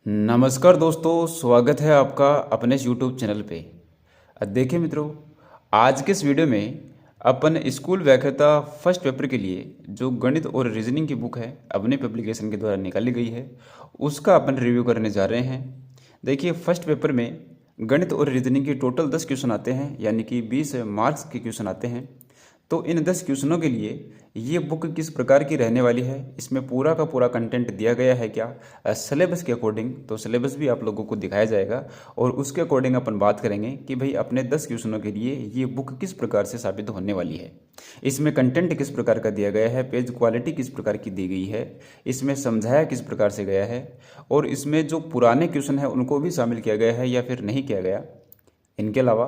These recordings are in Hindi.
नमस्कार दोस्तों, स्वागत है आपका अपने इस यूट्यूब चैनल पे। देखिए मित्रों, आज के इस वीडियो में अपन स्कूल व्याख्याता फर्स्ट पेपर के लिए जो गणित और रीजनिंग की बुक है अपने पब्लिकेशन के द्वारा निकाली गई है, उसका अपन रिव्यू करने जा रहे हैं। देखिए, फर्स्ट पेपर में गणित और रीजनिंग के टोटल 10 क्वेश्चन आते हैं, यानी कि 20 मार्क्स के क्वेश्चन आते हैं। तो इन 10 क्वेश्चनों के लिए ये बुक किस प्रकार की रहने वाली है, इसमें पूरा का पूरा कंटेंट दिया गया है क्या सिलेबस के अकॉर्डिंग। तो सिलेबस भी आप लोगों को दिखाया जाएगा और उसके अकॉर्डिंग अपन बात करेंगे कि भाई अपने 10 क्वेश्चनों के लिए ये बुक किस प्रकार से साबित होने वाली है। इसमें कंटेंट किस प्रकार का दिया गया है, पेज क्वालिटी किस प्रकार की दी गई है, इसमें समझाया किस प्रकार से गया है, और इसमें जो पुराने क्वेश्चन हैं उनको भी शामिल किया गया है या फिर नहीं किया गया। इनके अलावा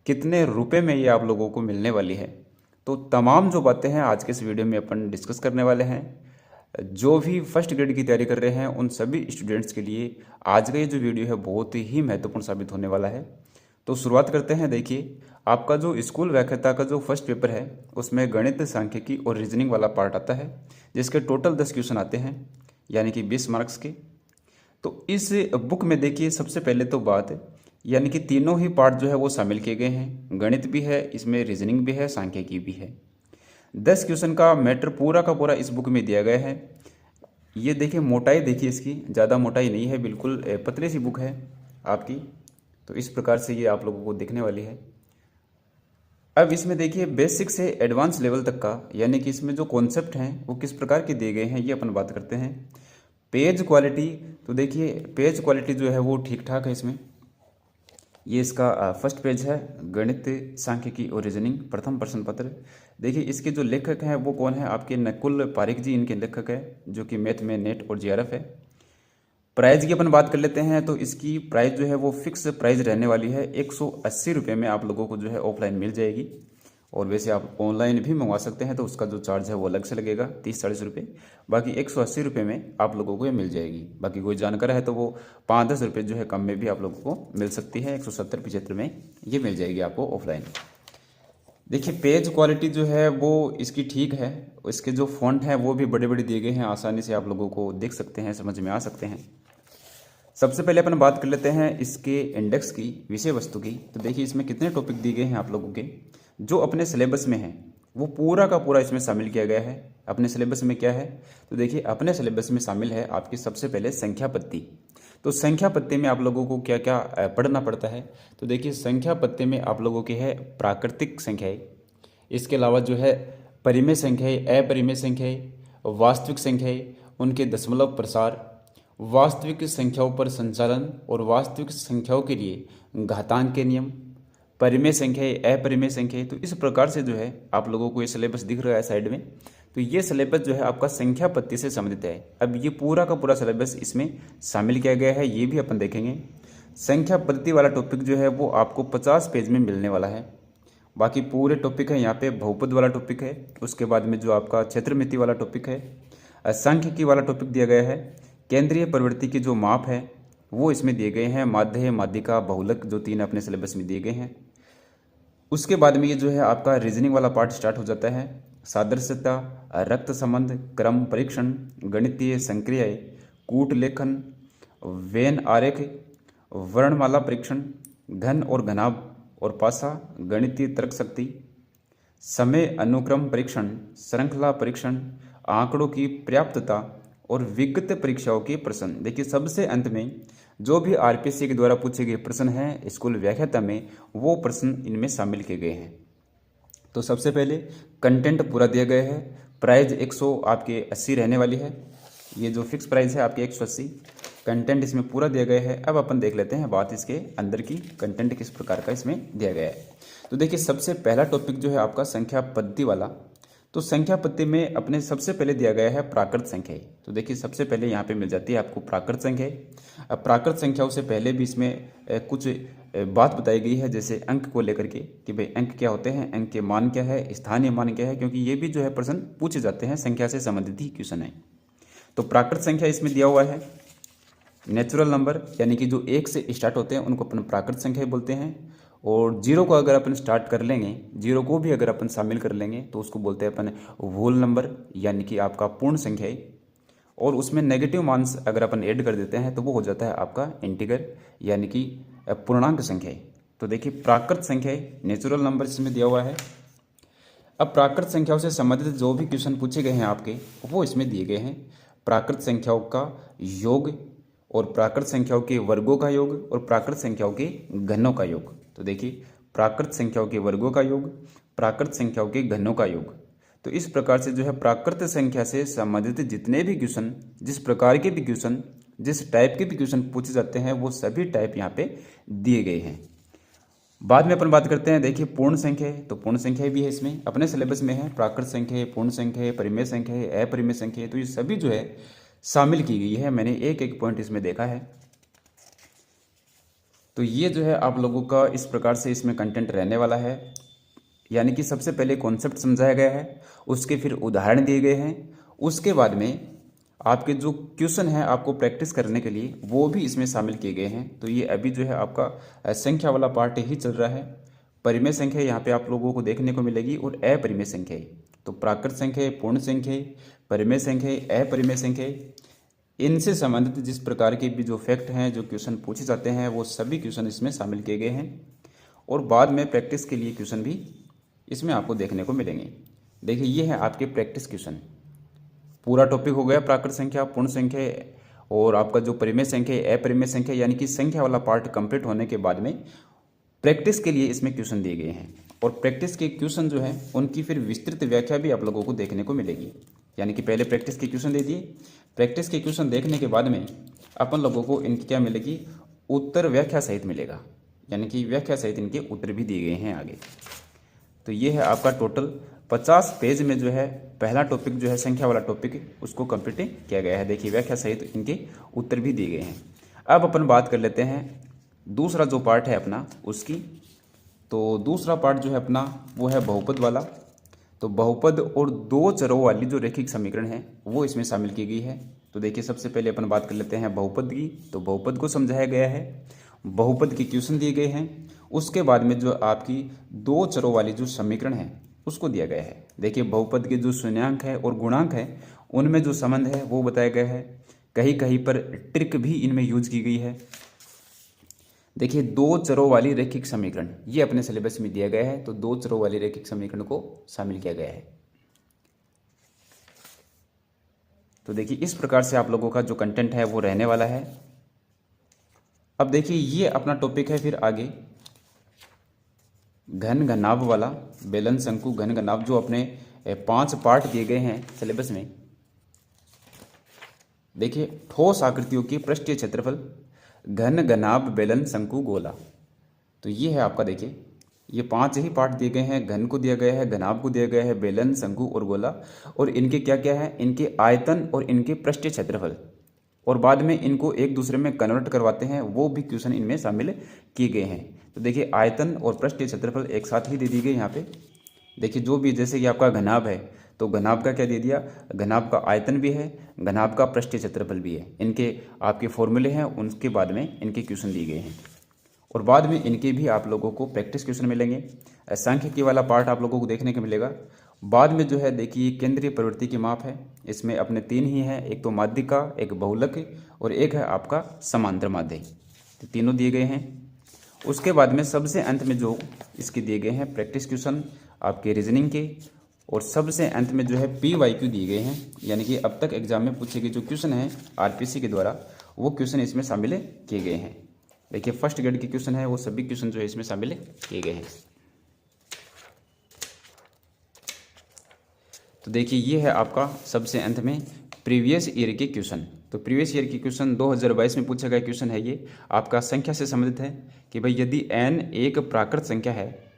कितने रुपए में ये आप लोगों को मिलने वाली है। तो तमाम जो बातें हैं आज के इस वीडियो में अपन डिस्कस करने वाले हैं। जो भी फर्स्ट ग्रेड की तैयारी कर रहे हैं उन सभी स्टूडेंट्स के लिए आज का ये जो वीडियो है बहुत ही महत्वपूर्ण साबित होने वाला है। तो शुरुआत करते हैं। देखिए, आपका जो स्कूल व्याख्याता का जो फर्स्ट पेपर है उसमें गणित, सांख्यिकी और रीजनिंग वाला पार्ट आता है, जिसके टोटल 10 क्वेश्चन आते हैं, यानी कि 20 मार्क्स के। तो इस बुक में देखिए, सबसे पहले तो बात यानी कि तीनों ही पार्ट जो है वो शामिल किए गए हैं। गणित भी है इसमें, रीजनिंग भी है, सांख्यिकी भी है। 10 क्वेश्चन का मैटर पूरा का पूरा इस बुक में दिया गया है। ये देखिए, मोटाई देखिए इसकी, ज़्यादा मोटाई नहीं है, बिल्कुल पतली सी बुक है आपकी। तो इस प्रकार से ये आप लोगों को दिखने वाली है। अब इसमें देखिए, बेसिक से एडवांस लेवल तक का, यानी कि इसमें जो कॉन्सेप्ट हैं वो किस प्रकार के दिए गए हैं ये अपन बात करते हैं। पेज क्वालिटी, तो देखिए पेज क्वालिटी जो है वो ठीक ठाक है इसमें। ये इसका फर्स्ट पेज है, गणित, सांख्यिकी और रीजनिंग, प्रथम प्रश्न पत्र। देखिए, इसके जो लेखक हैं वो कौन है, आपके नकुल पारिक जी इनके लेखक है, जो कि मैथ में नेट और जीआरएफ है। प्राइस की अपन बात कर लेते हैं। तो इसकी प्राइस जो है वो फिक्स प्राइस रहने वाली है। 180 रुपये में आप लोगों को जो है ऑफलाइन मिल जाएगी, और वैसे आप ऑनलाइन भी मंगवा सकते हैं तो उसका जो चार्ज है वो अलग से लगेगा, 30-40 रुपये। बाकी 180 रुपये में आप लोगों को ये मिल जाएगी। बाकी कोई जानकार है तो वो 5-10 रुपये जो है कम में भी आप लोगों को मिल सकती है। 170-75 में ये मिल जाएगी आपको ऑफलाइन। देखिए, पेज क्वालिटी जो है वो इसकी ठीक है। इसके जो फॉन्ट हैं वो भी बड़े बड़े दिए गए हैं, आसानी से आप लोगों को देख सकते हैं, समझ में आ सकते हैं। सबसे पहले अपन बात कर लेते हैं इसके इंडेक्स की, विषय वस्तु की। तो देखिए, इसमें कितने टॉपिक दिए गए हैं आप लोगों के जो अपने सिलेबस में हैं, वो पूरा का पूरा इसमें शामिल किया गया है। अपने सिलेबस में क्या है, तो देखिए अपने सिलेबस में शामिल है आपकी सबसे पहले संख्या पत्ती। तो संख्या पत्ती में आप लोगों को क्या क्या पढ़ना पड़ता है, तो देखिए संख्या पत्ती में आप लोगों की है प्राकृतिक संख्याएं, इसके अलावा जो है परिमेय संख्याएं, अपरिमेय संख्याएं, वास्तविक संख्याएं, उनके दशमलव प्रसार, वास्तविक संख्याओं पर संचालन और वास्तविक संख्याओं के लिए घातांक के नियम, परिमेय संख्या, अपरिमेय संख्या। तो इस प्रकार से जो है आप लोगों को ये सिलेबस दिख रहा है साइड में। तो ये सिलेबस जो है आपका संख्या पत्ती से संबंधित है। अब ये पूरा का पूरा सिलेबस इसमें शामिल किया गया है, ये भी अपन देखेंगे। संख्या पत्ती वाला टॉपिक जो है वो आपको 50 पेज में मिलने वाला है। बाकी पूरे टॉपिक है यहाँ पे, बहुपद वाला टॉपिक है, उसके बाद में जो आपका क्षेत्रमिति वाला टॉपिक है, सांख्यिकी वाला टॉपिक दिया गया है, केंद्रीय प्रवृत्ति के जो माप है वो इसमें दिए गए हैं, माध्य, माध्यिका, बहुलक, जो 3 अपने सिलेबस में दिए गए हैं। उसके बाद में ये जो है आपका रीजनिंग वाला पार्ट स्टार्ट हो जाता है। सादृश्यता, रक्त संबंध, क्रम परीक्षण, गणितीय संक्रियाएं, कूट लेखन, वेन आरेख, वर्णमाला परीक्षण, घन और घनाभ और पासा, गणितीय तर्क शक्ति, समय अनुक्रम परीक्षण, श्रृंखला परीक्षण, आंकड़ों की पर्याप्तता और विगत परीक्षाओं के प्रश्न। देखिए, सबसे अंत में जो भी आरपीएससी के द्वारा पूछे गए प्रश्न हैं स्कूल व्याख्याता में, वो प्रश्न इनमें शामिल किए गए हैं। तो सबसे पहले कंटेंट पूरा दिया गया है। प्राइस 180 रहने वाली है, ये जो फिक्स प्राइस है आपके 180। कंटेंट इसमें पूरा दिया गया है। अब अपन देख लेते हैं बात इसके अंदर की, कंटेंट किस प्रकार का इसमें दिया गया है। तो देखिए, सबसे पहला टॉपिक जो है आपका संख्या पद्धति वाला। तो संख्या पत्ती में अपने सबसे पहले दिया गया है प्राकृत संख्याएं। तो देखिए, सबसे पहले यहाँ पे मिल जाती है आपको प्राकृत संख्याएं। अब प्राकृत संख्याओं से पहले भी इसमें कुछ बात बताई गई है, जैसे अंक को लेकर के कि भाई अंक क्या होते हैं, अंक के मान क्या है, स्थानीय मान क्या है, क्योंकि ये भी जो है प्रश्न पूछे जाते हैं, संख्या से संबंधित ही क्वेश्चन है। तो प्राकृत संख्या इसमें दिया हुआ है। नेचुरल नंबर, यानी कि जो 1 से स्टार्ट होते हैं उनको अपन प्राकृत संख्या बोलते हैं। और जीरो को अगर अपन स्टार्ट कर लेंगे, जीरो को भी अगर अपन शामिल कर लेंगे तो उसको बोलते हैं अपन होल नंबर, यानी कि आपका पूर्ण संख्या है। और उसमें नेगेटिव मार्क्स अगर अपन ऐड कर देते हैं तो वो हो जाता है आपका इंटीगर यानी कि पूर्णांक संख्या। तो देखिए प्राकृत संख्या नेचुरल नंबर इसमें दिया हुआ है। अब प्राकृत संख्याओं से संबंधित जो भी क्वेश्चन पूछे गए हैं आपके वो इसमें दिए गए हैं। प्राकृत संख्याओं का योग और प्राकृत संख्याओं के वर्गों का योग और प्राकृत संख्याओं के घनों का योग। तो देखिए प्राकृत संख्याओं के वर्गों का योग, प्राकृत संख्याओं के घनों का योग। तो इस प्रकार से जो है प्राकृत संख्या से संबंधित जितने भी क्वेश्चन, जिस प्रकार के भी क्वेश्चन, जिस टाइप के भी क्वेश्चन पूछे जाते हैं वो सभी टाइप यहाँ पे दिए गए हैं। बाद में अपन बात करते हैं, देखिए पूर्ण संख्या है, तो पूर्ण संख्या भी है इसमें अपने सिलेबस में है। प्राकृत संख्या है, पूर्ण संख्या है, परिमेय संख्या है, अपरिमेय संख्या है, तो ये सभी जो है शामिल की गई है। मैंने एक एक पॉइंट इसमें देखा है। तो ये जो है आप लोगों का इस प्रकार से इसमें कंटेंट रहने वाला है, यानी कि सबसे पहले कॉन्सेप्ट समझाया गया है, उसके फिर उदाहरण दिए गए हैं, उसके बाद में आपके जो क्वेश्चन है आपको प्रैक्टिस करने के लिए वो भी इसमें शामिल किए गए हैं। तो ये अभी जो है आपका संख्या वाला पार्ट ही चल रहा है। परिमेय संख्या यहाँ पे आप लोगों को देखने को मिलेगी और अपरिमेय संख्या। तो प्राकृत संख्या, पूर्ण संख्या, परिमेय संख्या, अपरिमेय संख्या, इनसे संबंधित जिस प्रकार के भी जो फैक्ट हैं, जो क्वेश्चन पूछे जाते हैं वो सभी क्वेश्चन इसमें शामिल किए गए हैं और बाद में प्रैक्टिस के लिए क्वेश्चन भी इसमें आपको देखने को मिलेंगे। देखिए ये है आपके प्रैक्टिस क्वेश्चन। पूरा टॉपिक हो गया प्राकृत संख्या, पूर्ण संख्या और आपका जो परिमेय संख्या, अपरिमेय संख्या, यानी कि संख्या वाला पार्ट कंप्लीट होने के बाद में प्रैक्टिस के लिए इसमें क्वेश्चन दिए गए हैं और प्रैक्टिस के क्वेश्चन जो है उनकी फिर विस्तृत व्याख्या भी आप लोगों को देखने को मिलेगी। यानी कि पहले प्रैक्टिस के क्वेश्चन दे दिए, प्रैक्टिस के क्वेश्चन देखने के बाद में अपन लोगों को इनकी क्या मिलेगी, उत्तर व्याख्या सहित मिलेगा, यानी कि व्याख्या सहित इनके उत्तर भी दिए गए हैं आगे। तो ये है आपका टोटल 50 पेज में जो है पहला टॉपिक जो है संख्या वाला टॉपिक उसको कंप्लीट किया गया है। देखिए व्याख्या सहित इनके उत्तर भी दिए गए हैं। अब अपन बात कर लेते हैं दूसरा जो पार्ट है अपना उसकी। तो दूसरा पार्ट जो है अपना वो है बहुपद वाला। तो बहुपद और दो चरों वाली जो रैखिक समीकरण है वो इसमें शामिल की गई है। तो देखिए सबसे पहले अपन बात कर लेते हैं बहुपद की। तो बहुपद को समझाया गया है, बहुपद के क्वेश्चन दिए गए हैं, उसके बाद में जो आपकी दो चरों वाली जो समीकरण है उसको दिया गया है। देखिए बहुपद के जो शून्यांक है और गुणांक है उनमें जो संबंध है वो बताया गया है। कहीं कहीं पर ट्रिक भी इनमें यूज की गई है। देखिए दो चरों वाली रैखिक समीकरण ये अपने सिलेबस में दिया गया है। तो दो चरों वाली रैखिक समीकरण को शामिल किया गया है। तो देखिए इस प्रकार से आप लोगों का जो कंटेंट है वो रहने वाला है। अब देखिए ये अपना टॉपिक है फिर आगे घन घनाभ वाला, बेलन शंकु घन घनाभ, जो अपने 5 पार्ट दिए गए हैं सिलेबस में। देखिए ठोस आकृतियों की पृष्ठीय क्षेत्रफल, घन घनाभ बेलन शंकु गोला। तो ये है आपका, देखिए ये 5 ही पार्ट दिए गए हैं। घन को दिया गया है, घनाभ को दिया गया है, बेलन शंकु और गोला, और इनके क्या क्या है, इनके आयतन और इनके पृष्ठीय क्षेत्रफल, और बाद में इनको एक दूसरे में कन्वर्ट करवाते हैं, वो भी क्वेश्चन इनमें शामिल किए गए हैं। तो देखिए आयतन और पृष्ठीय क्षेत्रफल एक साथ ही दे दी गई यहाँ पे। देखिए जो भी, जैसे कि आपका घनाभ है तो घनाभ का क्या दे दिया, घनाभ का आयतन भी है, घनाभ का पृष्ठीय क्षेत्रफल भी है। इनके आपके फॉर्मूले हैं, उनके बाद में इनके क्वेश्चन दिए गए हैं और बाद में इनके भी आप लोगों को प्रैक्टिस क्वेश्चन मिलेंगे। सांख्यिकी वाला पार्ट आप लोगों को देखने को मिलेगा। बाद में जो है देखिए केंद्रीय प्रवृत्ति की माप है, इसमें अपने 3 ही हैं, एक तो माध्यिका, एक बहुलक और एक है आपका समांतर माध्य। तो तीनों दिए गए हैं। उसके बाद में सबसे अंत में जो इसके दिए गए हैं प्रैक्टिस क्वेश्चन आपके रीजनिंग के, और सबसे अंत में जो है PYQ दिए गए हैं, यानी कि अब तक एग्जाम में पूछे गए जो क्वेश्चन हैं RPC के द्वारा वो क्वेश्चन इसमें शामिल किए गए हैं। देखिए फर्स्ट ग्रेड के क्वेश्चन है वो सभी क्वेश्चन जो है इसमें शामिल किए गए हैं। तो देखिए ये है आपका सबसे अंत में प्रीवियस ईयर के क्वेश्चन। तो प्रीवियस ईयर के क्वेश्चन 2022 में पूछा गया क्वेश्चन है, ये आपका संख्या से संबंधित है कि भाई यदि n एक प्राकृत संख्या है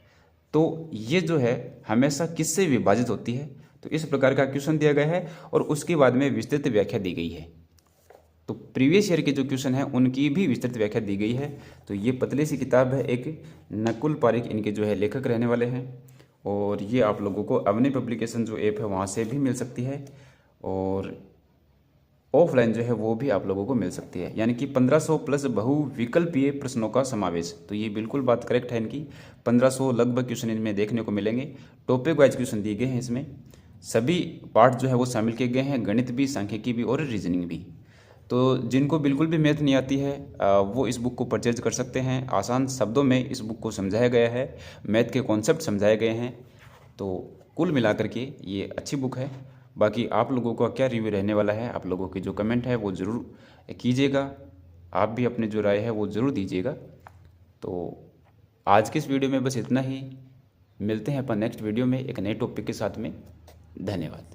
तो ये जो है हमेशा किससे विभाजित होती है। तो इस प्रकार का क्वेश्चन दिया गया है और उसके बाद में विस्तृत व्याख्या दी गई है। तो प्रीवियस ईयर के जो क्वेश्चन हैं उनकी भी विस्तृत व्याख्या दी गई है। तो ये पतली सी किताब है, एक नकुल पारिक इनके जो है लेखक रहने वाले हैं, और ये आप लोगों को अवनी पब्लिकेशन जो ऐप है वहाँ से भी मिल सकती है, और ऑफलाइन जो है वो भी आप लोगों को मिल सकती है। यानी कि 1500 प्लस बहुविकल्पीय प्रश्नों का समावेश। तो ये बिल्कुल बात करेक्ट है इनकी, 1500 लगभग क्वेश्चन इनमें देखने को मिलेंगे। टॉपिक वाइज क्वेश्चन दिए गए हैं इसमें, सभी पार्ट जो है वो शामिल किए गए हैं, गणित भी, सांख्यिकी भी और रीजनिंग भी। तो जिनको बिल्कुल भी मैथ नहीं आती है वो इस बुक को परचेज कर सकते हैं। आसान शब्दों में इस बुक को समझाया गया है, मैथ के कॉन्सेप्ट समझाए गए हैं। तो कुल मिलाकर के ये अच्छी बुक है। बाकी आप लोगों का क्या रिव्यू रहने वाला है, आप लोगों की जो कमेंट है वो ज़रूर कीजिएगा। आप भी अपने जो राय है वो ज़रूर दीजिएगा। तो आज के इस वीडियो में बस इतना ही। मिलते हैं अपन नेक्स्ट वीडियो में एक नए टॉपिक के साथ में। धन्यवाद।